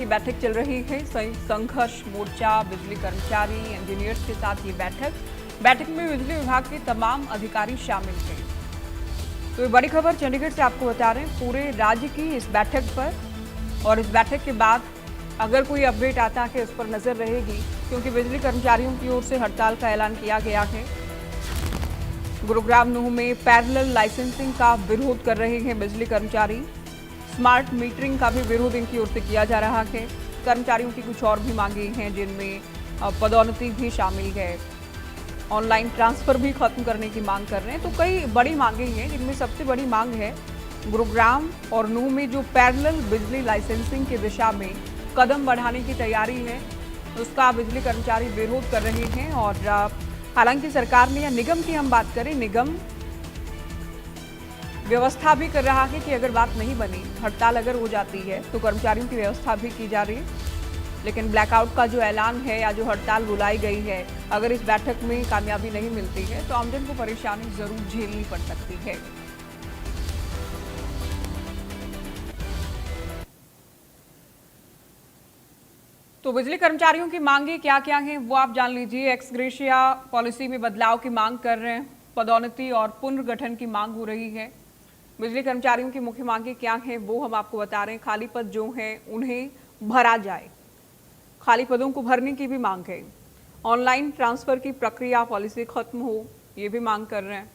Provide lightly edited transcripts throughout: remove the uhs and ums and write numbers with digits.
की बैठक चल रही है। संघर्ष मोर्चा बिजली कर्मचारी इंजीनियर्स के साथ ये बैठक में बिजली विभाग के तमाम अधिकारी शामिल थे। तो ये बड़ी खबर चंडीगढ़ से आपको बता रहे हैं, पूरे राज्य की इस बैठक पर, और इस बैठक के बाद अगर कोई अपडेट आता है उस पर नजर रहेगी, क्योंकि बिजली कर्मचारियों की ओर से हड़ताल का ऐलान किया गया है। गुरुग्राम नूह में पैरेलल लाइसेंसिंग का विरोध कर रहे हैं बिजली कर्मचारी। स्मार्ट मीटरिंग का भी विरोध इनकी ओर से किया जा रहा है। कर्मचारियों की कुछ और भी मांगे हैं, जिनमें पदोन्नति भी शामिल है। ऑनलाइन ट्रांसफर भी खत्म करने की मांग कर रहे हैं। तो कई बड़ी मांगे हैं, जिनमें सबसे बड़ी मांग है गुरुग्राम और नूह में जो पैरेलल बिजली लाइसेंसिंग की दिशा में कदम बढ़ाने की तैयारी है, उसका बिजली कर्मचारी विरोध कर रहे हैं। और हालांकि सरकार ने, या निगम की हम बात करें, निगम व्यवस्था भी कर रहा है कि अगर बात नहीं बनी, हड़ताल अगर हो जाती है तो कर्मचारियों की व्यवस्था भी की जा रही है। लेकिन ब्लैकआउट का जो ऐलान है या जो हड़ताल बुलाई गई है, अगर इस बैठक में कामयाबी नहीं मिलती है तो आमजन को परेशानी जरूर झेलनी पड़ सकती है। तो बिजली कर्मचारियों की मांगे क्या क्या हैं वो आप जान लीजिए। एक्स ग्रेशिया पॉलिसी में बदलाव की मांग कर रहे हैं, पदोन्नति और पुनर्गठन की मांग हो रही है। बिजली कर्मचारियों की मुख्य मांगे क्या हैं वो हम आपको बता रहे हैं। खाली पद जो हैं उन्हें भरा जाए, खाली पदों को भरने की भी मांग है। ऑनलाइन ट्रांसफर की प्रक्रिया पॉलिसी खत्म हो, ये भी मांग कर रहे हैं।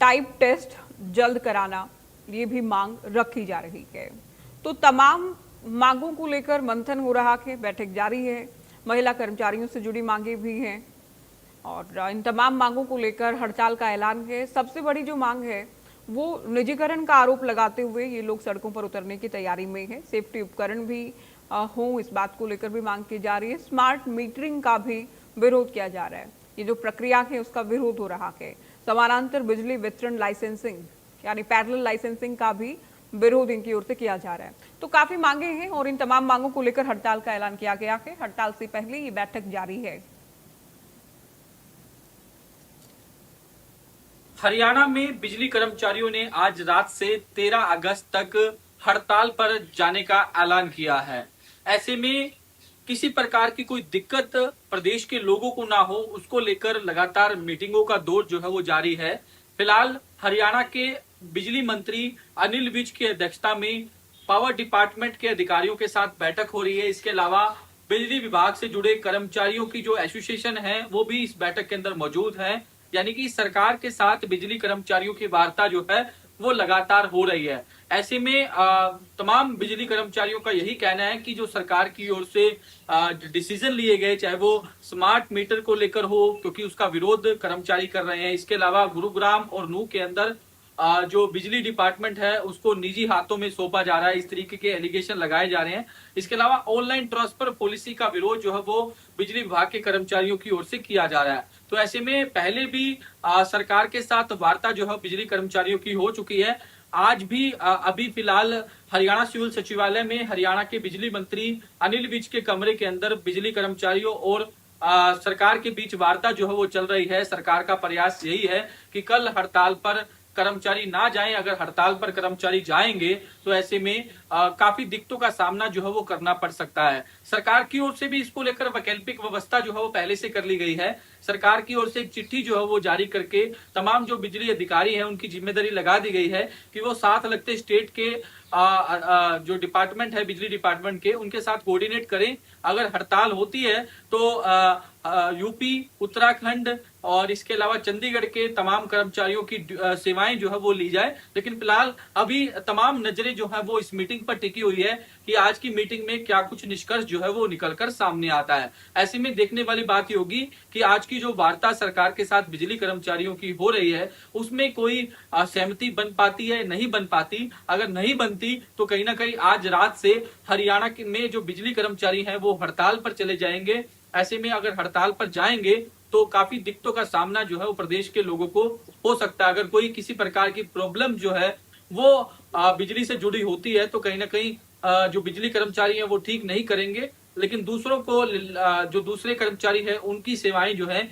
टाइप टेस्ट जल्द कराना, ये भी मांग रखी जा रही है। तो तमाम मांगों को लेकर मंथन हो रहा है, बैठक जारी है। महिला कर्मचारियों से जुड़ी मांगे भी हैं और इन तमाम मांगों को लेकर हड़ताल का ऐलान है। सबसे बड़ी जो मांग है वो निजीकरण का आरोप लगाते हुए ये लोग सड़कों पर उतरने की तैयारी में है। सेफ्टी उपकरण भी हों, इस बात को लेकर भी मांग की जा रही है। स्मार्ट मीटरिंग का भी विरोध किया जा रहा है, ये जो प्रक्रिया है उसका विरोध हो रहा है। समानांतर बिजली वितरण लाइसेंसिंग यानी पैरेलल लाइसेंसिंग का भी विरोध इनकी ओर से किया जा रहा है। तो काफी मांगे हैं और इन तमाम मांगों को लेकर हड़ताल का ऐलान किया गया है। हड़ताल से पहले ये बैठक जारी है। हरियाणा में बिजली कर्मचारियों ने आज रात से 13 अगस्त तक हड़ताल पर जाने का ऐलान किया है। ऐसे में किसी प्रकार की कोई दिक्कत प्रदेश के लोगों को ना हो, उसको लेकर लगातार मीटिंगों का दौर जो है वो जारी है। फिलहाल हरियाणा के बिजली मंत्री अनिल विज की अध्यक्षता में पावर डिपार्टमेंट के अधिकारियों के साथ बैठक हो रही है। इसके अलावा बिजली विभाग से जुड़े कर्मचारियों की जो एसोसिएशन है वो भी इस बैठक के अंदर मौजूद है। यानी कि सरकार के साथ बिजली कर्मचारियों की वार्ता जो है वो लगातार हो रही है। ऐसे में तमाम बिजली कर्मचारियों का यही कहना है कि जो सरकार की ओर से डिसीजन लिए गए, चाहे वो स्मार्ट मीटर को लेकर हो, क्योंकि उसका विरोध कर्मचारी कर रहे हैं। इसके अलावा गुरुग्राम और नूह के अंदर जो बिजली डिपार्टमेंट है उसको निजी हाथों में सौंपा जा रहा है, इस तरीके के एलिगेशन लगाए जा रहे हैं। इसके अलावा ऑनलाइन ट्रांसफर पॉलिसी का विरोध जो है वो बिजली विभाग के कर्मचारियों की ओर से किया जा रहा है। तो ऐसे में पहले भी सरकार के साथ वार्ता जो है बिजली कर्मचारियों की हो चुकी है। आज भी अभी फिलहाल हरियाणा सिविल सचिवालय में हरियाणा के बिजली मंत्री अनिल विज के कमरे के अंदर बिजली कर्मचारियों और सरकार के बीच वार्ता जो है वो चल रही है। सरकार का प्रयास यही है कि कल हड़ताल पर कर्मचारी ना जाएं। अगर हड़ताल पर कर्मचारी जाएंगे तो ऐसे में काफी दिक्कतों का सामना जो है वो करना पड़ सकता है। सरकार की ओर से भी इसको लेकर वैकल्पिक व्यवस्था जो है वो पहले से कर ली गई है। सरकार की ओर से एक चिट्ठी जो है वो जारी करके तमाम जो बिजली अधिकारी हैं उनकी जिम्मेदारी लगा दी गई है कि वो साथ लगते स्टेट के जो डिपार्टमेंट है बिजली डिपार्टमेंट के, उनके साथ कोऑर्डिनेट करें। अगर हड़ताल होती है तो यूपी, उत्तराखंड और इसके अलावा चंडीगढ़ के तमाम कर्मचारियों की सेवाएं जो है वो ली जाए। लेकिन फिलहाल अभी तमाम नजरें जो है वो इस मीटिंग पर टिकी हुई है कि आज की मीटिंग में क्या कुछ निष्कर्ष जो है वो निकलकर सामने आता है। ऐसे में देखने वाली बात ये होगी कि आज की जो वार्ता सरकार के साथ बिजली कर्मचारियों की हो रही है उसमें कोई सहमति बन पाती है, नहीं बन पाती। अगर नहीं बनती तो कहीं ना कहीं आज रात से हरियाणा में जो बिजली कर्मचारी हैं वो हड़ताल पर चले जाएंगे। ऐसे में अगर हड़ताल पर जाएंगे तो काफी दिक्कतों का सामना जो है वो प्रदेश के लोगों को हो सकता है। अगर कोई किसी प्रकार की प्रॉब्लम जो है वो बिजली से जुड़ी होती है तो कहीं ना कहीं जो बिजली कर्मचारी हैं वो ठीक नहीं करेंगे, लेकिन दूसरों को जो दूसरे कर्मचारी हैं उनकी सेवाएं जो है